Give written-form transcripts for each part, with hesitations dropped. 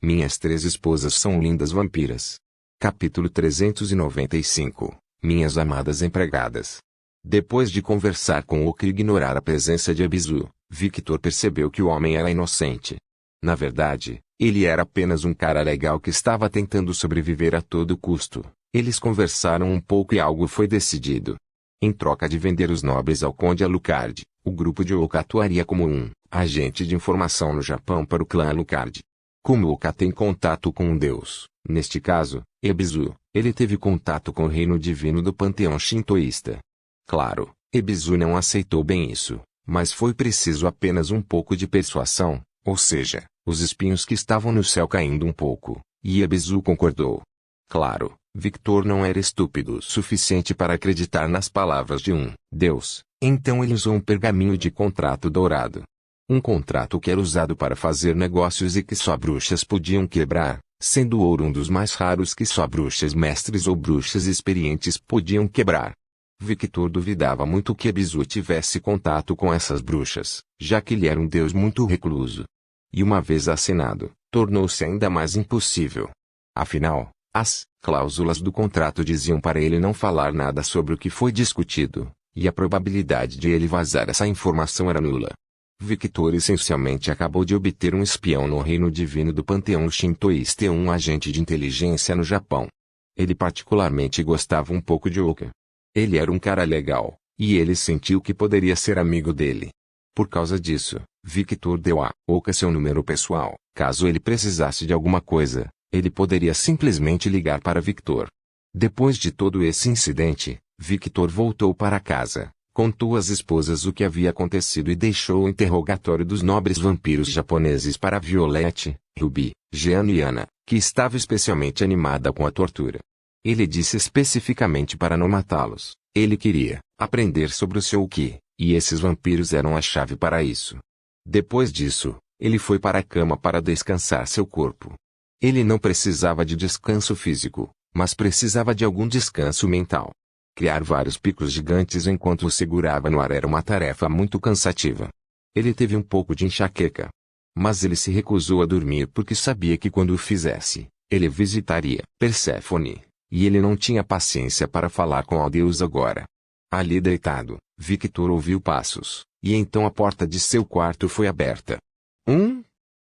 Minhas 3 esposas são lindas vampiras. Capítulo 395. Minhas amadas empregadas. Depois de conversar com Oka e ignorar a presença de Ebisu, Victor percebeu que o homem era inocente. Na verdade, ele era apenas um cara legal que estava tentando sobreviver a todo custo. Eles conversaram um pouco e algo foi decidido. Em troca de vender os nobres ao Conde Alucard, o grupo de Oka atuaria como um agente de informação no Japão para o clã Alucard. Como Oka tem contato com um deus, neste caso, Ebisu, ele teve contato com o reino divino do panteão shintoísta. Claro, Ebisu não aceitou bem isso, mas foi preciso apenas um pouco de persuasão, ou seja, os espinhos que estavam no céu caindo um pouco, e Ebisu concordou. Claro, Victor não era estúpido o suficiente para acreditar nas palavras de um deus, então ele usou um pergaminho de contrato dourado. Um contrato que era usado para fazer negócios e que só bruxas podiam quebrar, sendo o ouro um dos mais raros que só bruxas mestres ou bruxas experientes podiam quebrar. Victor duvidava muito que Ebisu tivesse contato com essas bruxas, já que ele era um deus muito recluso. E uma vez assinado, tornou-se ainda mais impossível. Afinal, as cláusulas do contrato diziam para ele não falar nada sobre o que foi discutido, e a probabilidade de ele vazar essa informação era nula. Victor essencialmente acabou de obter um espião no reino divino do panteão shintoísta e um agente de inteligência no Japão. Ele particularmente gostava um pouco de Oka. Ele era um cara legal, e ele sentiu que poderia ser amigo dele. Por causa disso, Victor deu a Oka seu número pessoal. Caso ele precisasse de alguma coisa, ele poderia simplesmente ligar para Victor. Depois de todo esse incidente, Victor voltou para casa. Contou às esposas o que havia acontecido e deixou o interrogatório dos nobres vampiros japoneses para Violette, Ruby, Jean e Ana, que estava especialmente animada com a tortura. Ele disse especificamente para não matá-los. Ele queria aprender sobre o Shouki, e esses vampiros eram a chave para isso. Depois disso, ele foi para a cama para descansar seu corpo. Ele não precisava de descanso físico, mas precisava de algum descanso mental. Criar vários picos gigantes enquanto o segurava no ar era uma tarefa muito cansativa. Ele teve um pouco de enxaqueca. Mas ele se recusou a dormir porque sabia que quando o fizesse, ele visitaria Perséfone, e ele não tinha paciência para falar com a deusa agora. Ali deitado, Victor ouviu passos, e então a porta de seu quarto foi aberta.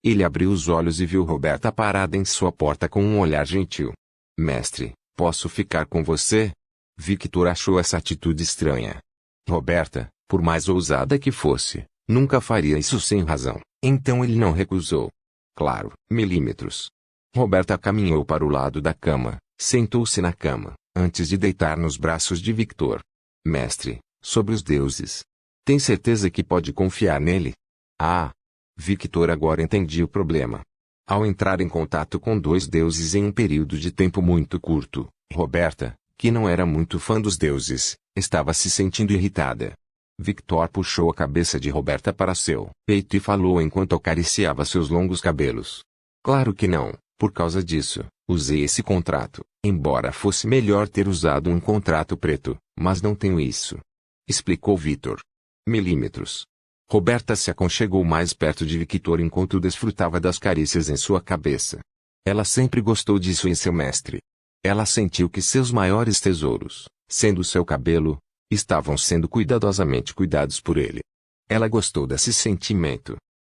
Ele abriu os olhos e viu Roberta parada em sua porta com um olhar gentil. Mestre, posso ficar com você? Victor achou essa atitude estranha. Roberta, por mais ousada que fosse, nunca faria isso sem razão, então ele não recusou. Claro, milímetros. Roberta caminhou para o lado da cama, sentou-se na cama, antes de deitar nos braços de Victor. Mestre, sobre os deuses. Tem certeza que pode confiar nele? Ah! Victor agora entendia o problema. Ao entrar em contato com 2 deuses em um período de tempo muito curto, Roberta, que não era muito fã dos deuses, estava se sentindo irritada. Victor puxou a cabeça de Roberta para seu peito e falou enquanto acariciava seus longos cabelos. Claro que não, por causa disso, usei esse contrato, embora fosse melhor ter usado um contrato preto, mas não tenho isso. Explicou Victor. Milímetros. Roberta se aconchegou mais perto de Victor enquanto desfrutava das carícias em sua cabeça. Ela sempre gostou disso em seu mestre. Ela sentiu que seus maiores tesouros, sendo seu cabelo, estavam sendo cuidadosamente cuidados por ele. Ela gostou desse sentimento.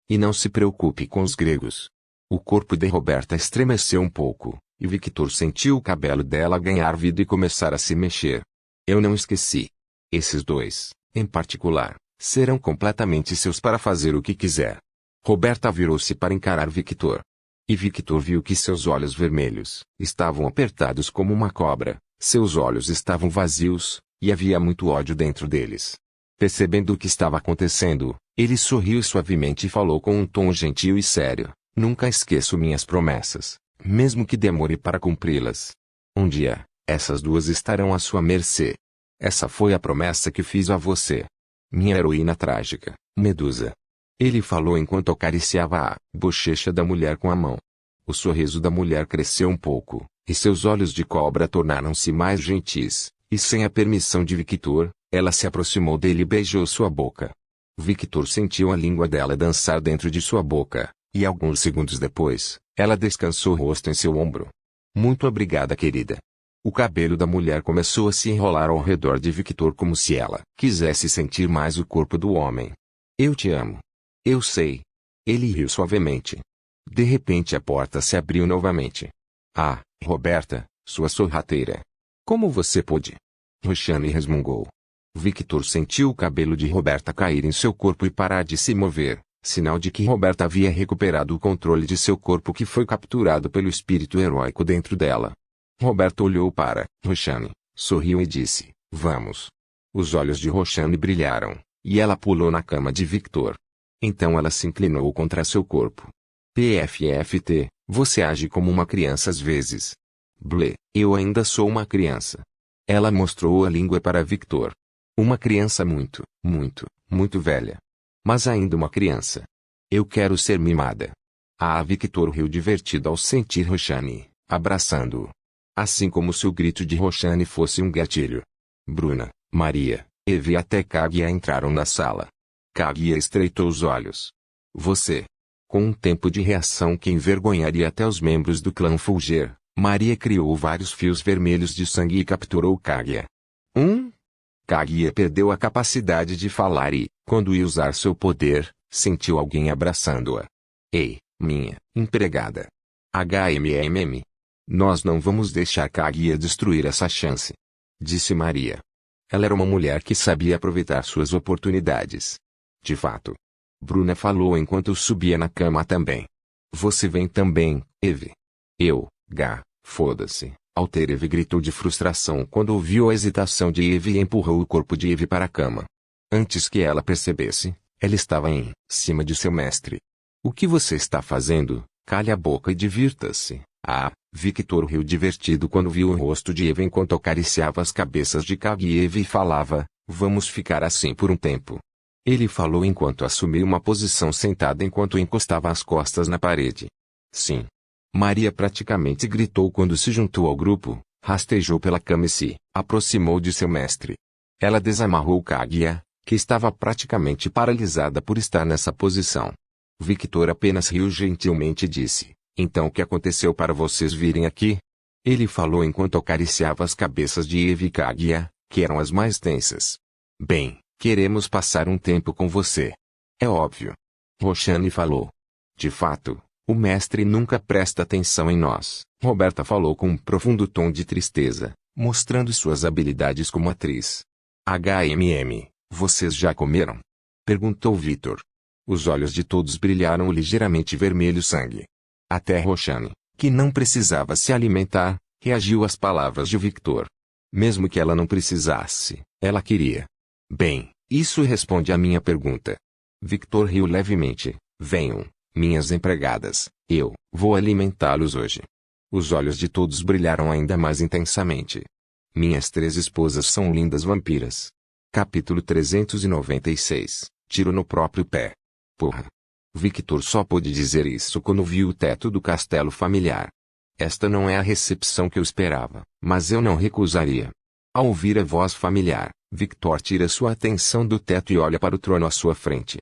E não se preocupe com os gregos. O corpo de Roberta estremeceu um pouco, e Victor sentiu o cabelo dela ganhar vida e começar a se mexer. Eu não esqueci. Esses 2, em particular, serão completamente seus para fazer o que quiser. Roberta virou-se para encarar Victor. E Victor viu que seus olhos vermelhos estavam apertados como uma cobra, seus olhos estavam vazios, e havia muito ódio dentro deles. Percebendo o que estava acontecendo, ele sorriu suavemente e falou com um tom gentil e sério. Nunca esqueço minhas promessas, mesmo que demore para cumpri-las. Um dia, essas 2 estarão à sua mercê. Essa foi a promessa que fiz a você. Minha heroína trágica, Medusa. Ele falou enquanto acariciava a bochecha da mulher com a mão. O sorriso da mulher cresceu um pouco, e seus olhos de cobra tornaram-se mais gentis, e sem a permissão de Victor, ela se aproximou dele e beijou sua boca. Victor sentiu a língua dela dançar dentro de sua boca, E alguns segundos depois, ela descansou o rosto em seu ombro. Muito obrigada, querida. O cabelo da mulher começou a se enrolar ao redor de Victor como se ela quisesse sentir mais o corpo do homem. Eu te amo. Eu sei. Ele riu suavemente. De repente a porta se abriu novamente. Ah, Roberta, sua sorrateira. Como você pôde? Roxane resmungou. Victor sentiu o cabelo de Roberta cair em seu corpo e parar de se mover, sinal de que Roberta havia recuperado o controle de seu corpo que foi capturado pelo espírito heróico dentro dela. Roberta olhou para Roxane, sorriu e disse, vamos. Os olhos de Roxane brilharam, e ela pulou na cama de Victor. Então ela se inclinou contra seu corpo. PFFT, você age como uma criança às vezes. Blé, eu ainda sou uma criança. Ela mostrou a língua para Victor. Uma criança muito, muito velha. Mas ainda uma criança. Eu quero ser mimada. Ah, Victor riu divertido ao sentir Roxane abraçando-o. Assim como se o grito de Roxane fosse um gatilho. Bruna, Maria, Eve e até Kaguya entraram na sala. Kaguya estreitou os olhos. Você. Com um tempo de reação que envergonharia até os membros do clã Fulger, Maria criou vários fios vermelhos de sangue e capturou Kaguya. Kaguya perdeu a capacidade de falar e, quando ia usar seu poder, sentiu alguém abraçando-a. Ei, minha empregada. HMMM. Nós não vamos deixar Kaguya destruir essa chance. Disse Maria. Ela era uma mulher que sabia aproveitar suas oportunidades. De fato. Bruna falou enquanto subia na cama também. Você vem também, Eve. Foda-se. Alter Eve gritou de frustração quando ouviu a hesitação de Eve e empurrou o corpo de Eve para a cama. Antes que ela percebesse, ela estava em cima de seu mestre. O que você está fazendo? Cale a boca e divirta-se. Ah, Victor riu divertido quando viu o rosto de Eve enquanto acariciava as cabeças de Kaguya e Eve e falava, vamos ficar assim por um tempo. Ele falou enquanto assumiu uma posição sentada enquanto encostava as costas na parede. Sim. Maria praticamente gritou quando se juntou ao grupo, rastejou pela cama e se aproximou de seu mestre. Ela desamarrou Kaguya, que estava praticamente paralisada por estar nessa posição. Victor apenas riu gentilmente e disse, então o que aconteceu para vocês virem aqui? Ele falou enquanto acariciava as cabeças de Eve e Kaguya, que eram as mais tensas. Bem, queremos passar um tempo com você. É óbvio. Roxane falou. De fato, o mestre nunca presta atenção em nós. Roberta falou com um profundo tom de tristeza, mostrando suas habilidades como atriz. HMM, vocês já comeram? Perguntou Victor. Os olhos de todos brilharam o ligeiramente vermelho sangue. Até Roxane, que não precisava se alimentar, reagiu às palavras de Victor. Mesmo que ela não precisasse, ela queria. Bem, isso responde à minha pergunta. Victor riu levemente. Venham, minhas empregadas, eu vou alimentá-los hoje. Os olhos de todos brilharam ainda mais intensamente. Minhas 3 esposas são lindas vampiras. Capítulo 396. Tiro no próprio pé. Porra. Victor só pôde dizer isso quando viu o teto do castelo familiar. Esta não é a recepção que eu esperava, mas eu não recusaria. Ao ouvir a voz familiar, Victor tira sua atenção do teto e olha para o trono à sua frente.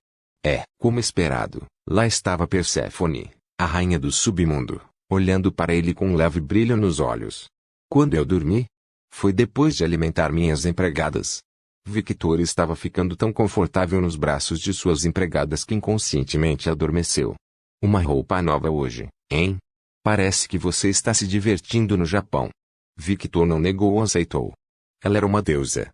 Como esperado, lá estava Perséfone, a rainha do submundo, olhando para ele com um leve brilho nos olhos. Quando eu dormi? Foi depois de alimentar minhas empregadas. Victor estava ficando tão confortável nos braços de suas empregadas que inconscientemente adormeceu. Uma roupa nova hoje, hein? Parece que você está se divertindo no Japão. Victor não negou ou aceitou. Ela era uma deusa,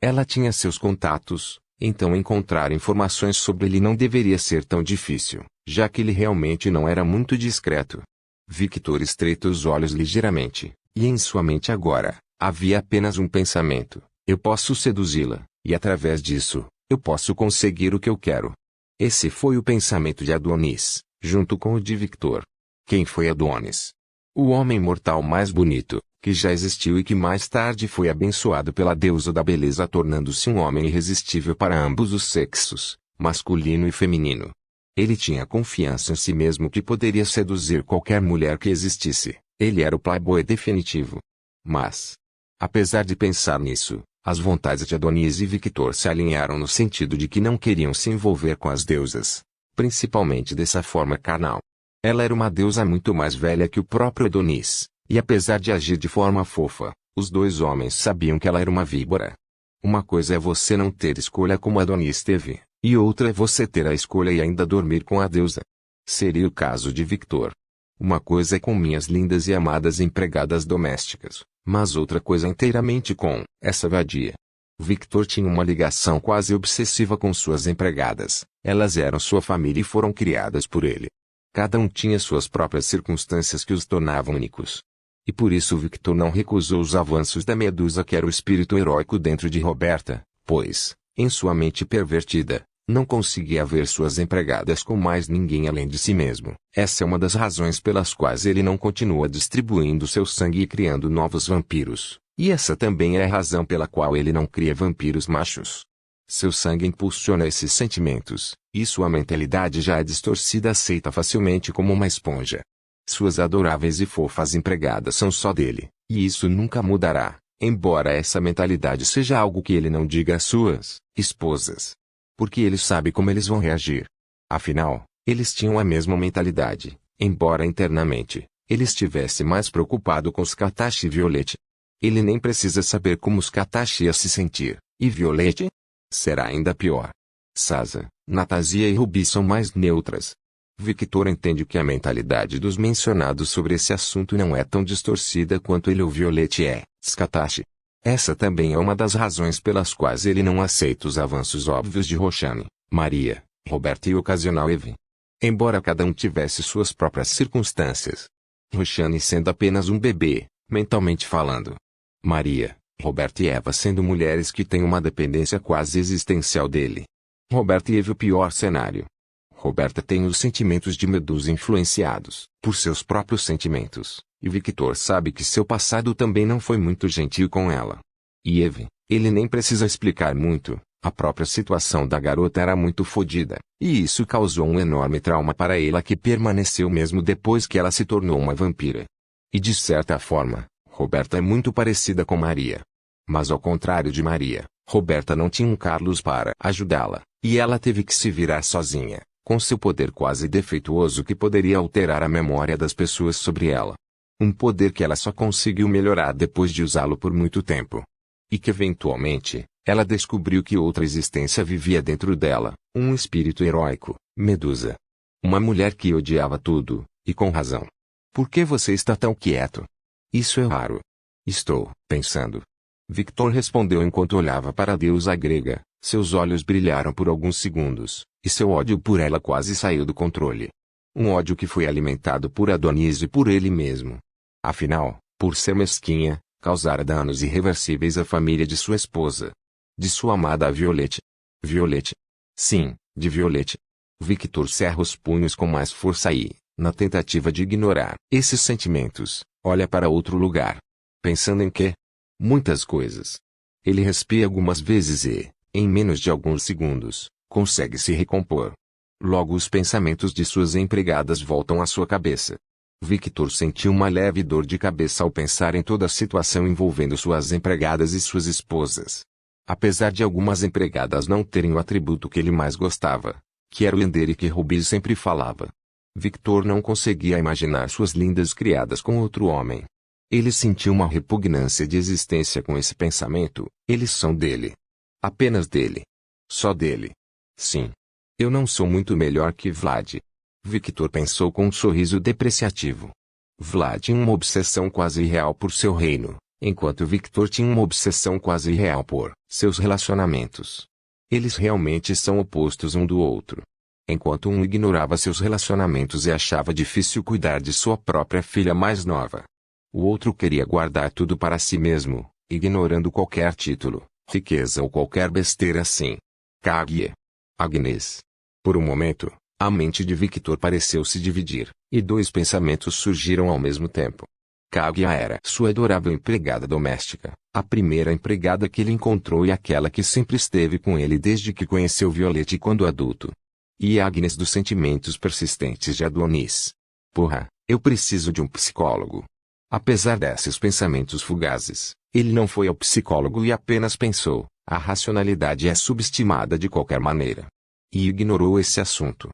ela tinha seus contatos, então encontrar informações sobre ele não deveria ser tão difícil, já que ele realmente não era muito discreto. Victor estreitou os olhos ligeiramente, e em sua mente agora, havia apenas um pensamento. Eu posso seduzi-la, e através disso, eu posso conseguir o que eu quero. Esse foi o pensamento de Adonis, junto com o de Victor. Quem foi Adonis? O homem mortal mais bonito, que já existiu e que mais tarde foi abençoado pela deusa da beleza tornando-se um homem irresistível para ambos os sexos, masculino e feminino. Ele tinha confiança em si mesmo que poderia seduzir qualquer mulher que existisse, ele era o playboy definitivo. Mas, apesar de pensar nisso, as vontades de Adonis e Victor se alinharam no sentido de que não queriam se envolver com as deusas. principalmente dessa forma carnal. Ela era uma deusa muito mais velha que o próprio Adonis, e apesar de agir de forma fofa, os dois homens sabiam que ela era uma víbora. Uma coisa é você não ter escolha como Adonis teve, e outra é você ter a escolha e ainda dormir com a deusa. Seria o caso de Victor. Uma coisa é com minhas lindas e amadas empregadas domésticas, mas outra coisa inteiramente com essa vadia. Victor tinha uma ligação quase obsessiva com suas empregadas. Elas eram sua família e foram criadas por ele. Cada um tinha suas próprias circunstâncias que os tornavam únicos. E por isso Victor não recusou os avanços da Medusa, que era o espírito heróico dentro de Roberta, pois, em sua mente pervertida, não conseguia ver suas empregadas com mais ninguém além de si mesmo. Essa é uma das razões pelas quais ele não continua distribuindo seu sangue e criando novos vampiros. E essa também é a razão pela qual ele não cria vampiros machos. Seu sangue impulsiona esses sentimentos, e sua mentalidade já é distorcida aceita facilmente como uma esponja. Suas adoráveis e fofas empregadas são só dele, e isso nunca mudará, embora essa mentalidade seja algo que ele não diga às suas esposas. Porque ele sabe como eles vão reagir. Afinal, eles tinham a mesma mentalidade, embora internamente, ele estivesse mais preocupado com os Katashi e Violette. Ele nem precisa saber como os Katashi ia se sentir, e Violette? Será ainda pior. Sasa, Natasia e Ruby são mais neutras. Victor entende que a mentalidade dos mencionados sobre esse assunto não é tão distorcida quanto ele ou Violette é, Katashi. Essa também é uma das razões pelas quais ele não aceita os avanços óbvios de Roxane, Maria, Roberta e o ocasional Eve. Embora cada um tivesse suas próprias circunstâncias. Roxane sendo apenas um bebê, mentalmente falando. Maria, Roberta e Eva sendo mulheres que têm uma dependência quase existencial dele. Roberta e Eve o pior cenário. Roberta tem os sentimentos de Medusa influenciados por seus próprios sentimentos. E Victor sabe que seu passado também não foi muito gentil com ela. E Eve, ele nem precisa explicar muito, a própria situação da garota era muito fodida, e isso causou um enorme trauma para ela que permaneceu mesmo depois que ela se tornou uma vampira. E de certa forma, Roberta é muito parecida com Maria. Mas ao contrário de Maria, Roberta não tinha um Carlos para ajudá-la, e ela teve que se virar sozinha, com seu poder quase defeituoso que poderia alterar a memória das pessoas sobre ela. Um poder que ela só conseguiu melhorar depois de usá-lo por muito tempo. E que eventualmente, ela descobriu que outra existência vivia dentro dela, um espírito heróico, Medusa. Uma mulher que odiava tudo, e com razão. Por que você está tão quieto? Isso é raro. Estou pensando. Victor respondeu enquanto olhava para a deusa grega, seus olhos brilharam por alguns segundos, e seu ódio por ela quase saiu do controle. Um ódio que foi alimentado por Adonis e por ele mesmo. Afinal, por ser mesquinha, causara danos irreversíveis à família de sua esposa. De sua amada Violette. Violette. Sim, de Violette. Victor cerra os punhos com mais força e, na tentativa de ignorar esses sentimentos, olha para outro lugar. Pensando em quê? Muitas coisas. Ele respira algumas vezes e, em menos de alguns segundos, consegue se recompor. Logo os pensamentos de suas empregadas voltam à sua cabeça. Victor sentiu uma leve dor de cabeça ao pensar em toda a situação envolvendo suas empregadas e suas esposas. Apesar de algumas empregadas não terem o atributo que ele mais gostava, que era o Ender e que Ruby sempre falava, Victor não conseguia imaginar suas lindas criadas com outro homem. Ele sentiu uma repugnância de existência com esse pensamento, eles são dele. Apenas dele. Só dele. Sim. Eu não sou muito melhor que Vlad. Victor pensou com um sorriso depreciativo. Vlad tinha uma obsessão quase irreal por seu reino, enquanto Victor tinha uma obsessão quase irreal por seus relacionamentos. Eles realmente são opostos um do outro. Enquanto um ignorava seus relacionamentos e achava difícil cuidar de sua própria filha mais nova. O outro queria guardar tudo para si mesmo, ignorando qualquer título, riqueza ou qualquer besteira assim. Kaguya. Agnes. Por um momento, a mente de Victor pareceu se dividir, e dois pensamentos surgiram ao mesmo tempo. Kaguya era sua adorável empregada doméstica, a primeira empregada que ele encontrou e aquela que sempre esteve com ele desde que conheceu Violette quando adulto. E Agnes dos sentimentos persistentes de Adonis. Porra, eu preciso de um psicólogo. Apesar desses pensamentos fugazes, ele não foi ao psicólogo e apenas pensou, a racionalidade é subestimada de qualquer maneira. E ignorou esse assunto.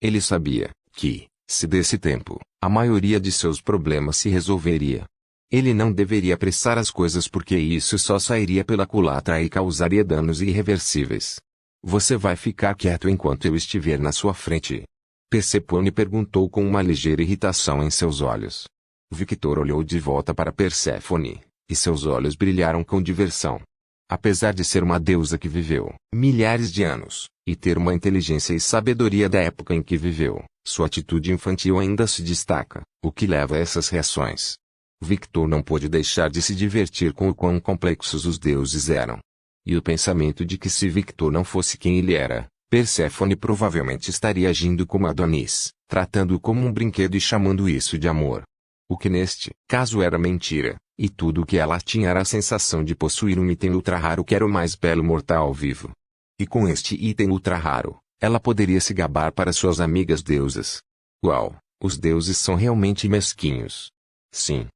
Ele sabia que, se desse tempo, a maioria de seus problemas se resolveria. Ele não deveria apressar as coisas porque isso só sairia pela culatra e causaria danos irreversíveis. Você vai ficar quieto enquanto eu estiver na sua frente? Persefone perguntou com uma ligeira irritação em seus olhos. Victor olhou de volta para Persefone, e seus olhos brilharam com diversão. Apesar de ser uma deusa que viveu milhares de anos, e ter uma inteligência e sabedoria da época em que viveu, sua atitude infantil ainda se destaca, o que leva a essas reações. Victor não pôde deixar de se divertir com o quão complexos os deuses eram. E o pensamento de que se Victor não fosse quem ele era, Persefone provavelmente estaria agindo como Adonis, tratando-o como um brinquedo e chamando isso de amor. O que neste caso era mentira, e tudo o que ela tinha era a sensação de possuir um item ultra raro que era o mais belo mortal vivo. E com este item ultra raro, ela poderia se gabar para suas amigas deusas. Uau, os deuses são realmente mesquinhos. Sim.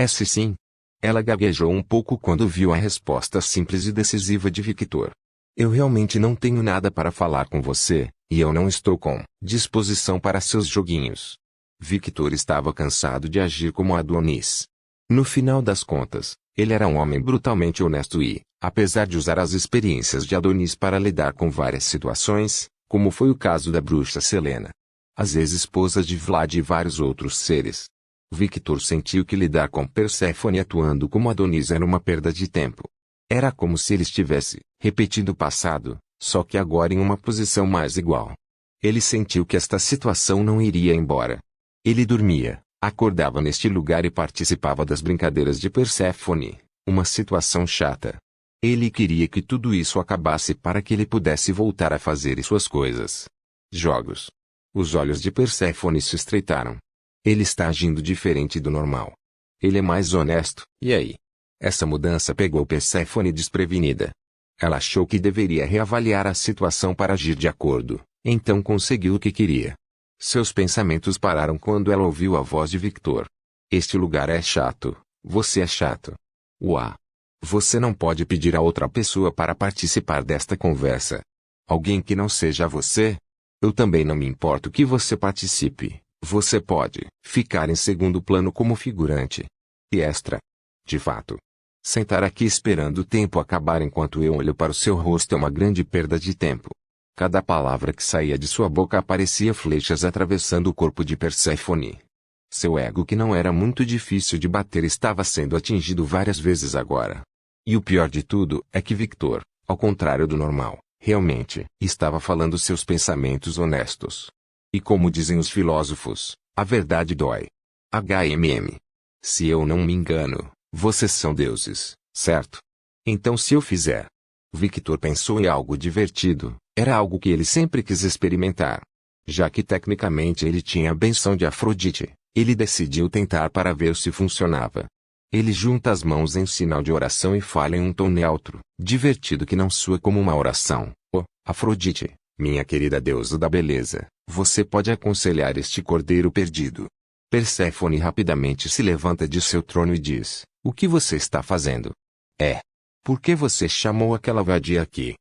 Sim. Ela gaguejou um pouco quando viu a resposta simples e decisiva de Victor. Eu realmente não tenho nada para falar com você, e eu não estou com disposição para seus joguinhos. Victor estava cansado de agir como Adonis. No final das contas, ele era um homem brutalmente honesto e, apesar de usar as experiências de Adonis para lidar com várias situações, como foi o caso da bruxa Selena, as ex-esposas de Vlad e vários outros seres, Victor sentiu que lidar com Perséfone atuando como Adonis era uma perda de tempo. Era como se ele estivesse repetindo o passado, só que agora em uma posição mais igual. Ele sentiu que esta situação não iria embora. Ele dormia, acordava neste lugar e participava das brincadeiras de Perséfone, uma situação chata. Ele queria que tudo isso acabasse para que ele pudesse voltar a fazer suas coisas. Jogos. Os olhos de Perséfone se estreitaram. Ele está agindo diferente do normal. Ele é mais honesto, e aí? Essa mudança pegou Perséfone desprevenida. Ela achou que deveria reavaliar a situação para agir de acordo, então conseguiu o que queria. Seus pensamentos pararam quando ela ouviu a voz de Victor. Este lugar é chato, você é chato. Uá! Você não pode pedir a outra pessoa para participar desta conversa. Alguém que não seja você? Eu também não me importo que você participe. Você pode ficar em segundo plano como figurante. E extra. De fato. Sentar aqui esperando o tempo acabar enquanto eu olho para o seu rosto é uma grande perda de tempo. Cada palavra que saía de sua boca parecia flechas atravessando o corpo de Perséfone. Seu ego, que não era muito difícil de bater, estava sendo atingido várias vezes agora. E o pior de tudo é que Victor, ao contrário do normal, realmente estava falando seus pensamentos honestos. E como dizem os filósofos, a verdade dói. Se eu não me engano, vocês são deuses, certo? Então se eu fizer... Victor pensou em algo divertido, era algo que ele sempre quis experimentar. Já que tecnicamente ele tinha a benção de Afrodite, ele decidiu tentar para ver se funcionava. Ele junta as mãos em sinal de oração e fala em um tom neutro, divertido que não soa como uma oração. Oh, Afrodite, minha querida deusa da beleza, você pode aconselhar este cordeiro perdido. Perséfone rapidamente se levanta de seu trono e diz, o que você está fazendo? Por que você chamou aquela vadia aqui?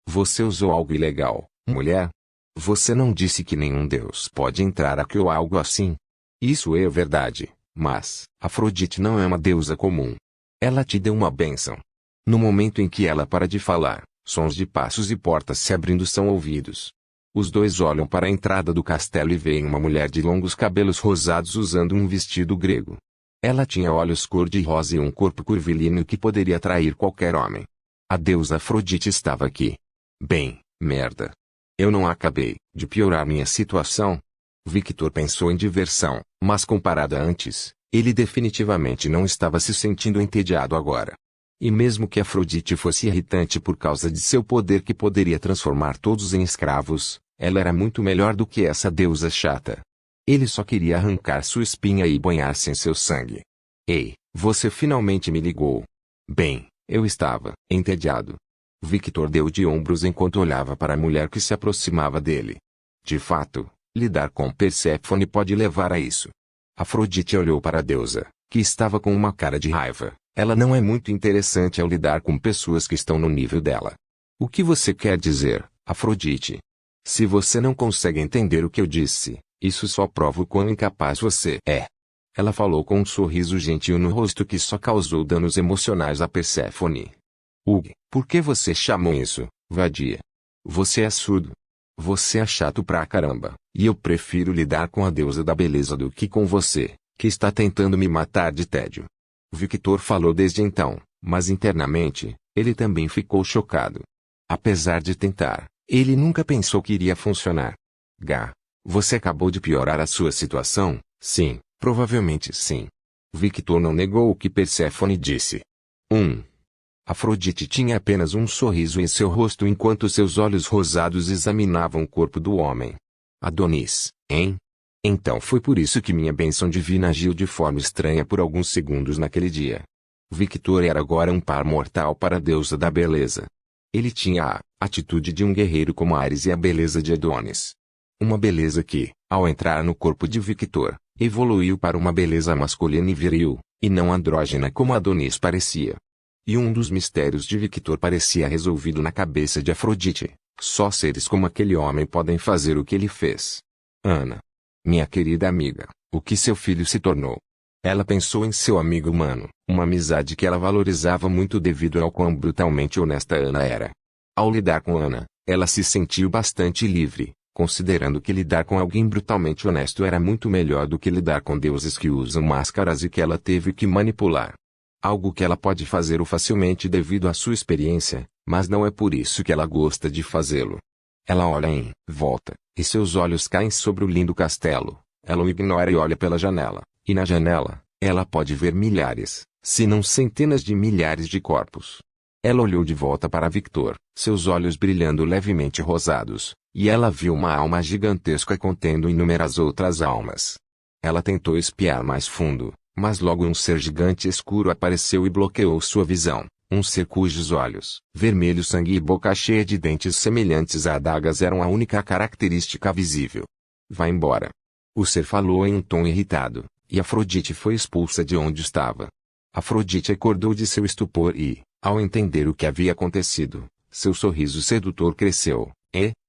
Você usou algo ilegal, mulher? Você não disse que nenhum deus pode entrar aqui ou algo assim? Isso é verdade, mas Afrodite não é uma deusa comum. Ela te deu uma bênção. No momento em que ela para de falar, sons de passos e portas se abrindo são ouvidos. Os dois olham para a entrada do castelo e veem uma mulher de longos cabelos rosados usando um vestido grego. Ela tinha olhos cor-de-rosa e um corpo curvilíneo que poderia atrair qualquer homem. A deusa Afrodite estava aqui. Bem, merda. Eu não acabei de piorar minha situação? Victor pensou em diversão, mas comparado a antes, ele definitivamente não estava se sentindo entediado agora. E mesmo que Afrodite fosse irritante por causa de seu poder que poderia transformar todos em escravos, ela era muito melhor do que essa deusa chata. Ele só queria arrancar sua espinha e banhar-se em seu sangue. Ei, você finalmente me ligou. Bem, eu estava entediado. Victor deu de ombros enquanto olhava para a mulher que se aproximava dele. De fato, lidar com Perséfone pode levar a isso. Afrodite olhou para a deusa, que estava com uma cara de raiva. Ela não é muito interessante ao lidar com pessoas que estão no nível dela. O que você quer dizer, Afrodite? Se você não consegue entender o que eu disse, isso só prova o quão incapaz você é. Ela falou com um sorriso gentil no rosto que só causou danos emocionais a Perséfone. Por que você chamou isso, vadia? Você é surdo. Você é chato pra caramba, e eu prefiro lidar com a deusa da beleza do que com você, que está tentando me matar de tédio. Victor falou desde então, mas internamente, ele também ficou chocado. Apesar de tentar, ele nunca pensou que iria funcionar. Você acabou de piorar a sua situação? Sim, provavelmente sim. Victor não negou o que Perséfone disse. Afrodite tinha apenas um sorriso em seu rosto enquanto seus olhos rosados examinavam o corpo do homem. Adonis, hein? Então foi por isso que minha bênção divina agiu de forma estranha por alguns segundos naquele dia. Victor era agora um par mortal para a deusa da beleza. Ele tinha a atitude de um guerreiro como Ares e a beleza de Adonis. Uma beleza que, ao entrar no corpo de Victor, evoluiu para uma beleza masculina e viril, e não andrógena como Adonis parecia. E um dos mistérios de Victor parecia resolvido na cabeça de Afrodite. Só seres como aquele homem podem fazer o que ele fez. Ana. Minha querida amiga, o que seu filho se tornou? Ela pensou em seu amigo humano, uma amizade que ela valorizava muito devido ao quão brutalmente honesta Ana era. Ao lidar com Ana, ela se sentiu bastante livre, considerando que lidar com alguém brutalmente honesto era muito melhor do que lidar com deuses que usam máscaras e que ela teve que manipular. Algo que ela pode fazer facilmente devido à sua experiência, mas não é por isso que ela gosta de fazê-lo. Ela olha em volta, e seus olhos caem sobre o lindo castelo. Ela o ignora e olha pela janela, e na janela, ela pode ver milhares, se não centenas de milhares de corpos. Ela olhou de volta para Victor, seus olhos brilhando levemente rosados, e ela viu uma alma gigantesca contendo inúmeras outras almas. Ela tentou espiar mais fundo, mas logo um ser gigante escuro apareceu e bloqueou sua visão. Um ser cujos olhos, vermelho sangue e boca cheia de dentes semelhantes a adagas eram a única característica visível. Vá embora. O ser falou em um tom irritado, e Afrodite foi expulsa de onde estava. Afrodite acordou de seu estupor e, ao entender o que havia acontecido, seu sorriso sedutor cresceu.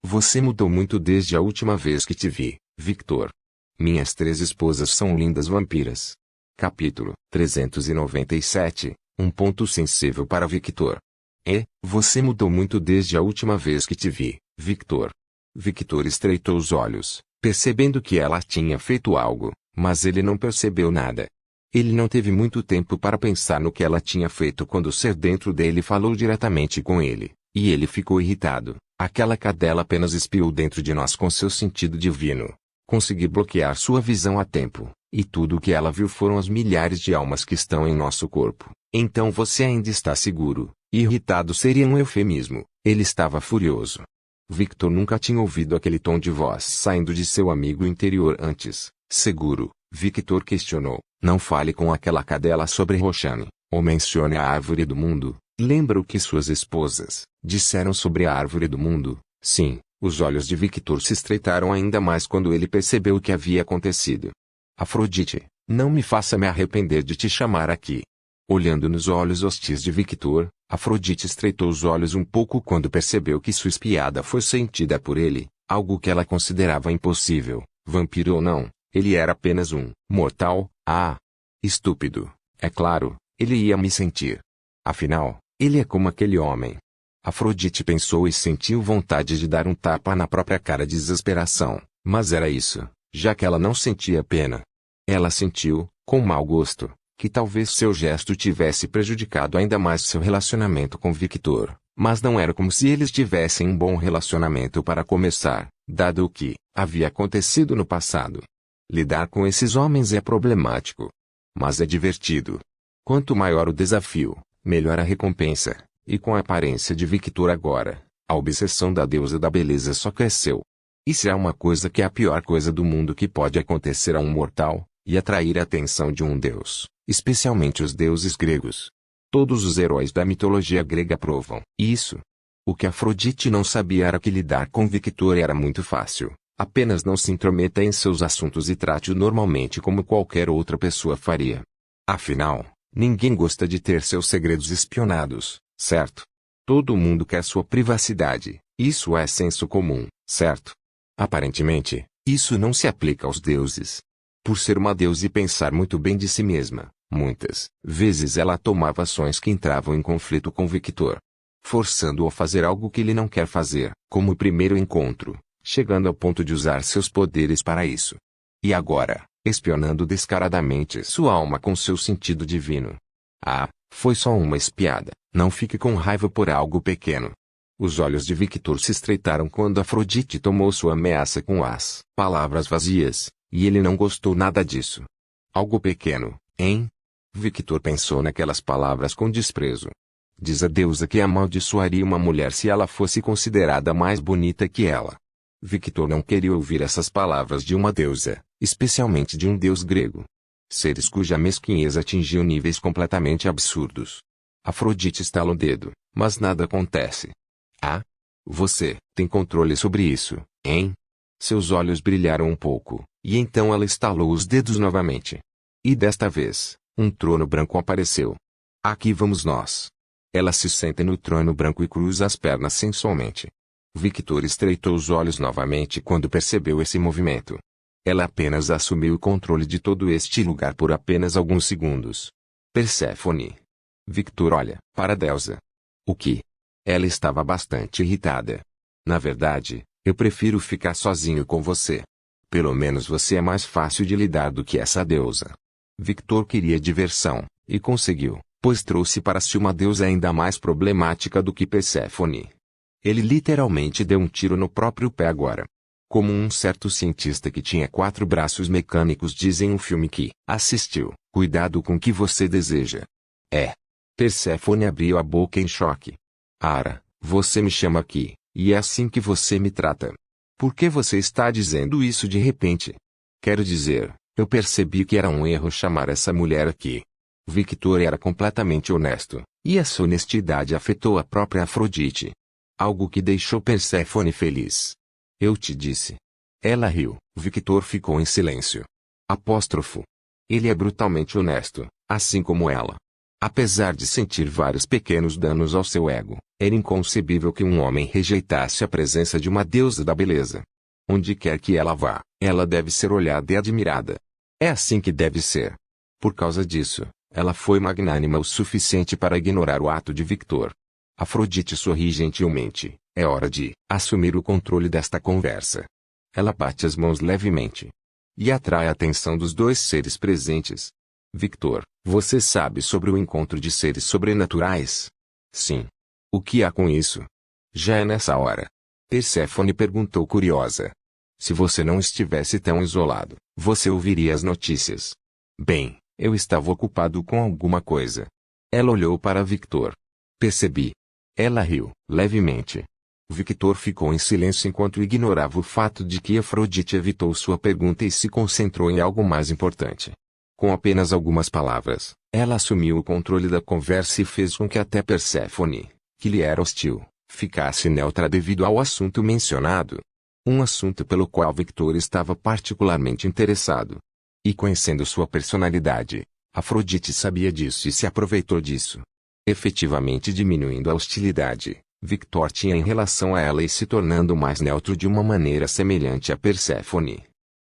Você mudou muito desde a última vez que te vi, Victor. Minhas 3 esposas são lindas vampiras. Capítulo 397. Um ponto sensível para Victor. Você mudou muito desde a última vez que te vi, Victor. Victor estreitou os olhos, percebendo que ela tinha feito algo, mas ele não percebeu nada. Ele não teve muito tempo para pensar no que ela tinha feito quando o ser dentro dele falou diretamente com ele, e ele ficou irritado. Aquela cadela apenas espiou dentro de nós com seu sentido divino. Consegui bloquear sua visão a tempo, e tudo o que ela viu foram as milhares de almas que estão em nosso corpo. Então você ainda está seguro. Irritado seria um eufemismo. Ele estava furioso. Victor nunca tinha ouvido aquele tom de voz saindo de seu amigo interior antes. Seguro, Victor questionou. Não fale com aquela cadela sobre Roshani, ou mencione a árvore do mundo. Lembra o que suas esposas disseram sobre a árvore do mundo? Sim, os olhos de Victor se estreitaram ainda mais quando ele percebeu o que havia acontecido. Afrodite, não me faça me arrepender de te chamar aqui. Olhando nos olhos hostis de Victor, Afrodite estreitou os olhos um pouco quando percebeu que sua espiada foi sentida por ele, algo que ela considerava impossível. Vampiro ou não, ele era apenas um mortal. Estúpido. É claro, ele ia me sentir. Afinal, ele é como aquele homem. Afrodite pensou e sentiu vontade de dar um tapa na própria cara de desesperação, mas era isso, já que ela não sentia pena. Ela sentiu, com mau gosto, que talvez seu gesto tivesse prejudicado ainda mais seu relacionamento com Victor, mas não era como se eles tivessem um bom relacionamento para começar, dado o que havia acontecido no passado. Lidar com esses homens é problemático, mas é divertido. Quanto maior o desafio, melhor a recompensa, e com a aparência de Victor agora, a obsessão da deusa da beleza só cresceu. E se há uma coisa que é a pior coisa do mundo que pode acontecer a um mortal, e atrair a atenção de um deus, especialmente os deuses gregos. Todos os heróis da mitologia grega provam isso. O que Afrodite não sabia era que lidar com Victor era muito fácil. Apenas não se intrometa em seus assuntos e trate-o normalmente como qualquer outra pessoa faria. Afinal, ninguém gosta de ter seus segredos espionados, certo? Todo mundo quer sua privacidade, Isso é senso comum, certo? Aparentemente, isso não se aplica aos deuses. Por ser uma deusa e pensar muito bem de si mesma, muitas vezes ela tomava ações que entravam em conflito com Victor, forçando-o a fazer algo que ele não quer fazer, como o primeiro encontro, chegando ao ponto de usar seus poderes para isso. E agora, espionando descaradamente sua alma com seu sentido divino. Ah, foi só uma espiada, não fique com raiva por algo pequeno. Os olhos de Victor se estreitaram quando Afrodite tomou sua ameaça com as palavras vazias, e ele não gostou nada disso. Algo pequeno, hein? Victor pensou naquelas palavras com desprezo. Diz a deusa que amaldiçoaria uma mulher se ela fosse considerada mais bonita que ela. Victor não queria ouvir essas palavras de uma deusa, especialmente de um deus grego. Seres cuja mesquinhez atingiu níveis completamente absurdos. Afrodite estala o dedo, mas nada acontece. Ah? Você tem controle sobre isso, hein? Seus olhos brilharam um pouco, e então ela estalou os dedos novamente. E desta vez, um trono branco apareceu. Aqui vamos nós. Ela se senta no trono branco e cruza as pernas sensualmente. Victor estreitou os olhos novamente quando percebeu esse movimento. Ela apenas assumiu o controle de todo este lugar por apenas alguns segundos. Perséfone. Victor olha para a deusa. O que? Ela estava bastante irritada. Na verdade, eu prefiro ficar sozinho com você. Pelo menos você é mais fácil de lidar do que essa deusa. Victor queria diversão, e conseguiu, pois trouxe para si uma deusa ainda mais problemática do que Perséfone. Ele literalmente deu um tiro no próprio pé agora. Como um certo cientista que tinha 4 braços mecânicos diz em um filme que assistiu, cuidado com o que você deseja. Perséfone abriu a boca em choque. Ara, você me chama aqui, e é assim que você me trata. Por que você está dizendo isso de repente? Quero dizer, eu percebi que era um erro chamar essa mulher aqui. Victor era completamente honesto, e essa honestidade afetou a própria Afrodite. Algo que deixou Perséfone feliz. Eu te disse. Ela riu. Victor ficou em silêncio. Apóstrofo. Ele é brutalmente honesto, assim como ela. Apesar de sentir vários pequenos danos ao seu ego, era inconcebível que um homem rejeitasse a presença de uma deusa da beleza. Onde quer que ela vá, ela deve ser olhada e admirada. É assim que deve ser. Por causa disso, ela foi magnânima o suficiente para ignorar o ato de Victor. Afrodite sorri gentilmente. É hora de assumir o controle desta conversa. Ela bate as mãos levemente e atrai a atenção dos dois seres presentes. Victor, você sabe sobre o encontro de seres sobrenaturais? Sim. O que há com isso? Já é nessa hora. Perséfone perguntou curiosa. Se você não estivesse tão isolado, você ouviria as notícias. Bem, eu estava ocupado com alguma coisa. Ela olhou para Victor. Percebi. Ela riu, levemente. Victor ficou em silêncio enquanto ignorava o fato de que Afrodite evitou sua pergunta e se concentrou em algo mais importante. Com apenas algumas palavras, ela assumiu o controle da conversa e fez com que até Perséfone, que lhe era hostil, ficasse neutra devido ao assunto mencionado. Um assunto pelo qual Victor estava particularmente interessado. E conhecendo sua personalidade, Afrodite sabia disso e se aproveitou disso. Efetivamente diminuindo a hostilidade, Victor tinha em relação a ela e se tornando mais neutro de uma maneira semelhante a Perséfone.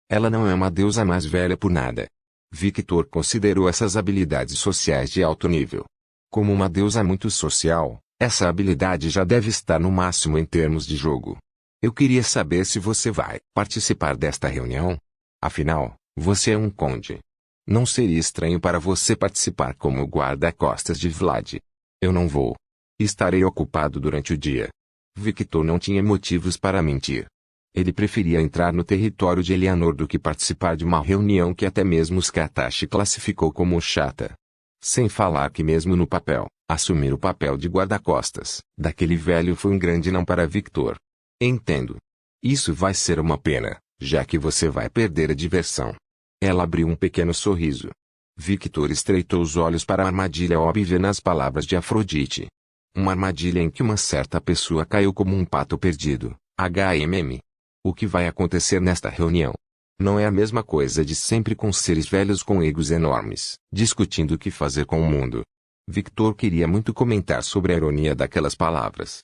Ela não é uma deusa mais velha por nada. Victor considerou essas habilidades sociais de alto nível. Como uma deusa muito social, essa habilidade já deve estar no máximo em termos de jogo. Eu queria saber se você vai participar desta reunião. Afinal, você é um conde. Não seria estranho para você participar como guarda-costas de Vlad. Eu não vou. Estarei ocupado durante o dia. Victor não tinha motivos para mentir. Ele preferia entrar no território de Eleanor do que participar de uma reunião que até mesmo Skatashi classificou como chata. Sem falar que mesmo no papel, assumir o papel de guarda-costas daquele velho foi um grande não para Victor. Entendo. Isso vai ser uma pena, já que você vai perder a diversão. Ela abriu um pequeno sorriso. Victor estreitou os olhos para a armadilha óbvia nas palavras de Afrodite. Uma armadilha em que uma certa pessoa caiu como um pato perdido. HMM. O que vai acontecer nesta reunião? Não é a mesma coisa de sempre com seres velhos com egos enormes, discutindo o que fazer com o mundo. Victor queria muito comentar sobre a ironia daquelas palavras.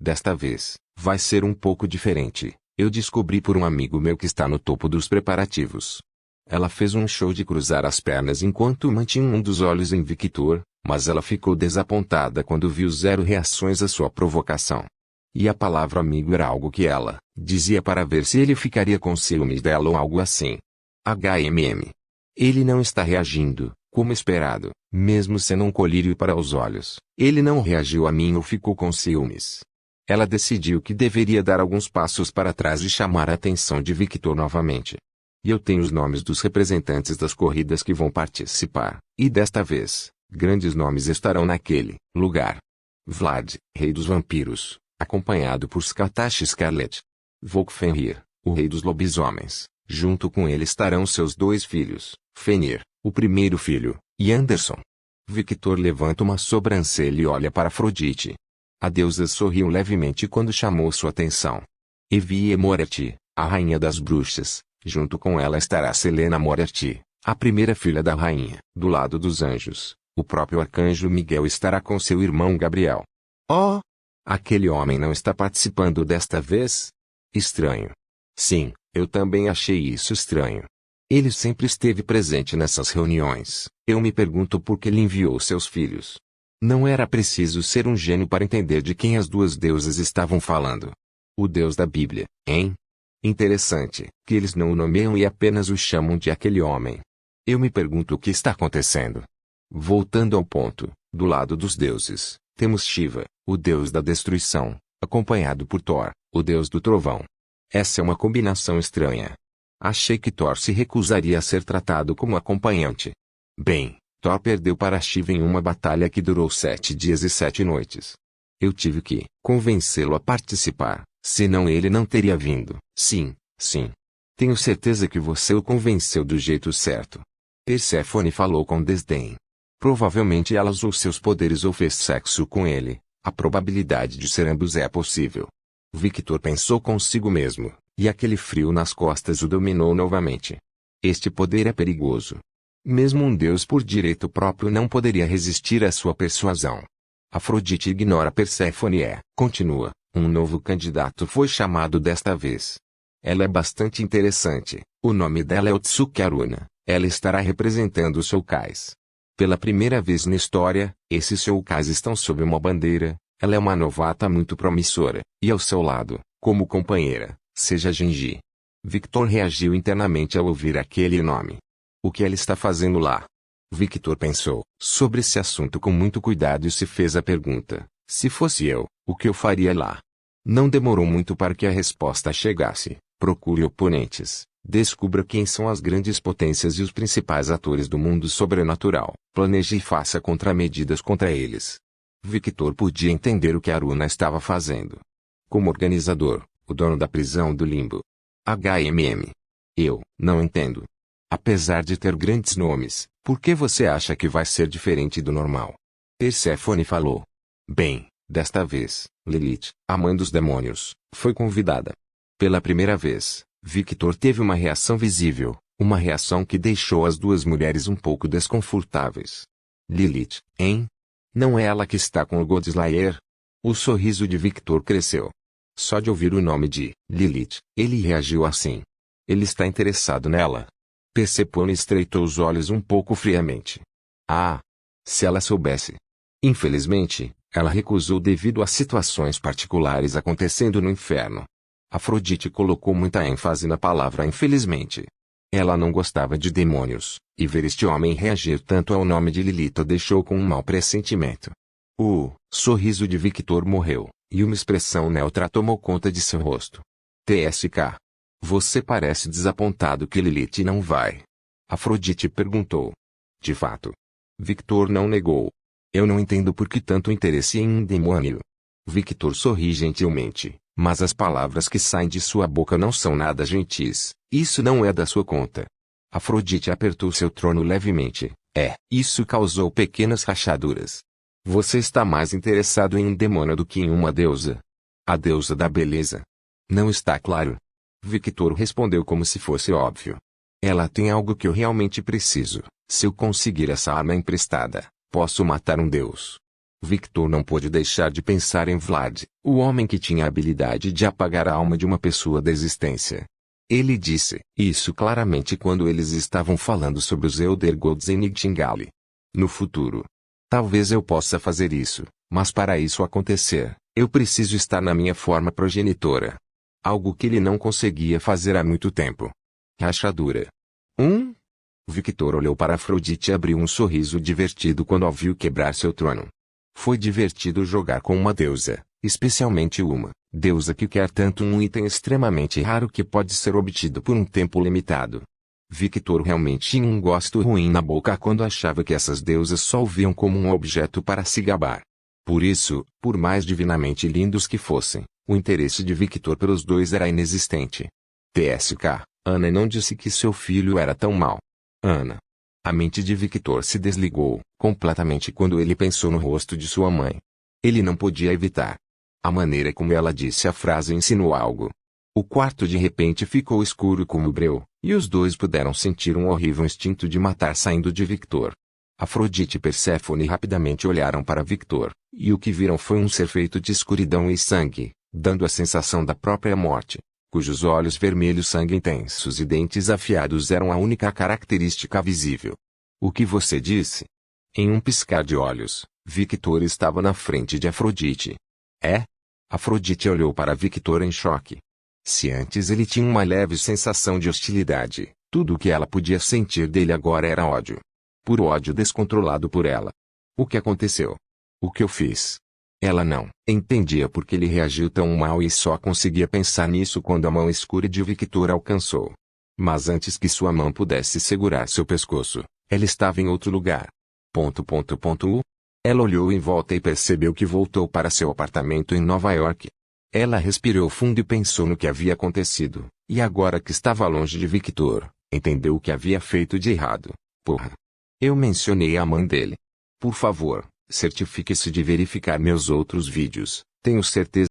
desta vez, vai ser um pouco diferente. Eu descobri por um amigo meu que está no topo dos preparativos. Ela fez um show de cruzar as pernas enquanto mantinha um dos olhos em Victor, mas ela ficou desapontada quando viu zero reações à sua provocação. E a palavra amigo era algo que ela dizia para ver se ele ficaria com ciúmes dela ou algo assim. HMM. Ele não está reagindo, como esperado, mesmo sendo um colírio para os olhos. Ele não reagiu a mim ou ficou com ciúmes. Ela decidiu que deveria dar alguns passos para trás e chamar a atenção de Victor novamente. E eu tenho os nomes dos representantes das corridas que vão participar, e desta vez, grandes nomes estarão naquele lugar. Vlad, rei dos vampiros, acompanhado por Skatash Scarlet. Volkfenrir, o rei dos lobisomens. Junto com ele estarão seus 2 filhos, Fenrir, o primeiro filho, e Anderson. Victor levanta uma sobrancelha e olha para Afrodite. A deusa sorriu levemente quando chamou sua atenção. Evie Moretti, a rainha das bruxas. Junto com ela estará Selena Moretti, a primeira filha da rainha. Do lado dos anjos, o próprio arcanjo Miguel estará com seu irmão Gabriel. Oh! Aquele homem não está participando desta vez? Estranho. Sim, eu também achei isso estranho. Ele sempre esteve presente nessas reuniões. Eu me pergunto por que ele enviou seus filhos. Não era preciso ser um gênio para entender de quem as 2 deusas estavam falando. O Deus da Bíblia, hein? Interessante, que eles não o nomeiam e apenas o chamam de aquele homem. Eu me pergunto o que está acontecendo. Voltando ao ponto, do lado dos deuses, temos Shiva, o deus da destruição, acompanhado por Thor, o deus do trovão. Essa é uma combinação estranha. Achei que Thor se recusaria a ser tratado como acompanhante. Bem, Thor perdeu para Shiva em uma batalha que durou 7 dias e 7 noites. Eu tive que convencê-lo a participar, senão ele não teria vindo. Sim, sim. Tenho certeza que você o convenceu do jeito certo. Perséfone falou com desdém. Provavelmente ela usou seus poderes ou fez sexo com ele. A probabilidade de ser ambos é possível. Victor pensou consigo mesmo, e aquele frio nas costas o dominou novamente. Este poder é perigoso. Mesmo um deus por direito próprio não poderia resistir à sua persuasão. Afrodite ignora Perséfone e continua. Um novo candidato foi chamado desta vez. Ela é bastante interessante. O nome dela é Otsuki Aruna. Ela estará representando os Shoukais. Pela primeira vez na história, esses Shoukais estão sob uma bandeira. Ela é uma novata muito promissora, e ao seu lado, como companheira, seja Genji. Victor reagiu internamente ao ouvir aquele nome. O que ela está fazendo lá? Victor pensou sobre esse assunto com muito cuidado e se fez a pergunta: se fosse eu, o que eu faria lá? Não demorou muito para que a resposta chegasse. Procure oponentes. Descubra quem são as grandes potências e os principais atores do mundo sobrenatural. Planeje e faça contramedidas contra eles. Victor podia entender o que Aruna estava fazendo. Como organizador, o dono da prisão do limbo. HMM. Eu não entendo. Apesar de ter grandes nomes, por que você acha que vai ser diferente do normal? Perséfone falou. Bem, desta vez, Lilith, a mãe dos demônios, foi convidada. Pela primeira vez, Victor teve uma reação visível, uma reação que deixou as 2 mulheres um pouco desconfortáveis. Lilith, hein? Não é ela que está com o Godslayer? O sorriso de Victor cresceu. Só de ouvir o nome de Lilith, ele reagiu assim. Ele está interessado nela. Perséfone estreitou os olhos um pouco friamente. Ah! Se ela soubesse. Infelizmente, ela recusou devido a situações particulares acontecendo no inferno. Afrodite colocou muita ênfase na palavra infelizmente. Ela não gostava de demônios, e ver este homem reagir tanto ao nome de Lilith o deixou com um mau pressentimento. O sorriso de Victor morreu, e uma expressão neutra tomou conta de seu rosto. TSK. Você parece desapontado que Lilith não vai. Afrodite perguntou. De fato. Victor não negou. Eu não entendo por que tanto interesse em um demônio. Victor sorri gentilmente, mas as palavras que saem de sua boca não são nada gentis. Isso não é da sua conta. Afrodite apertou seu trono levemente. Isso causou pequenas rachaduras. Você está mais interessado em um demônio do que em uma deusa. A deusa da beleza. Não está claro? Victor respondeu como se fosse óbvio. Ela tem algo que eu realmente preciso. Se eu conseguir essa arma emprestada, posso matar um deus. Victor não pôde deixar de pensar em Vlad, o homem que tinha a habilidade de apagar a alma de uma pessoa da existência. Ele disse isso claramente quando eles estavam falando sobre os Elder Gods em Nightingale. No futuro. Talvez eu possa fazer isso, mas para isso acontecer, eu preciso estar na minha forma progenitora. Algo que ele não conseguia fazer há muito tempo. Rachadura. Victor olhou para Afrodite e abriu um sorriso divertido quando a viu quebrar seu trono. Foi divertido jogar com uma deusa, especialmente uma deusa que quer tanto um item extremamente raro que pode ser obtido por um tempo limitado. Victor realmente tinha um gosto ruim na boca quando achava que essas deusas só o viam como um objeto para se gabar. Por isso, por mais divinamente lindos que fossem, o interesse de Victor pelos dois era inexistente. TSK, Ana não disse que seu filho era tão mau. Ana. A mente de Victor se desligou completamente quando ele pensou no rosto de sua mãe. Ele não podia evitar. A maneira como ela disse a frase ensinou algo. O quarto de repente ficou escuro como breu, e os dois puderam sentir um horrível instinto de matar saindo de Victor. Afrodite e Perséfone rapidamente olharam para Victor, e o que viram foi um ser feito de escuridão e sangue, dando a sensação da própria morte, cujos olhos vermelhos sangue intensos e dentes afiados eram a única característica visível. O que você disse? Em um piscar de olhos, Victor estava na frente de Afrodite. É? Afrodite olhou para Victor em choque. Se antes ele tinha uma leve sensação de hostilidade, tudo o que ela podia sentir dele agora era ódio. Puro ódio descontrolado por ela. O que aconteceu? O que eu fiz? Ela não entendia por que ele reagiu tão mal e só conseguia pensar nisso quando a mão escura de Victor alcançou. Mas antes que sua mão pudesse segurar seu pescoço, ela estava em outro lugar. Ela olhou em volta e percebeu que voltou para seu apartamento em Nova York. Ela respirou fundo e pensou no que havia acontecido, e agora que estava longe de Victor, entendeu o que havia feito de errado. Porra! Eu mencionei a mãe dele. Por favor, certifique-se de verificar meus outros vídeos, tenho certeza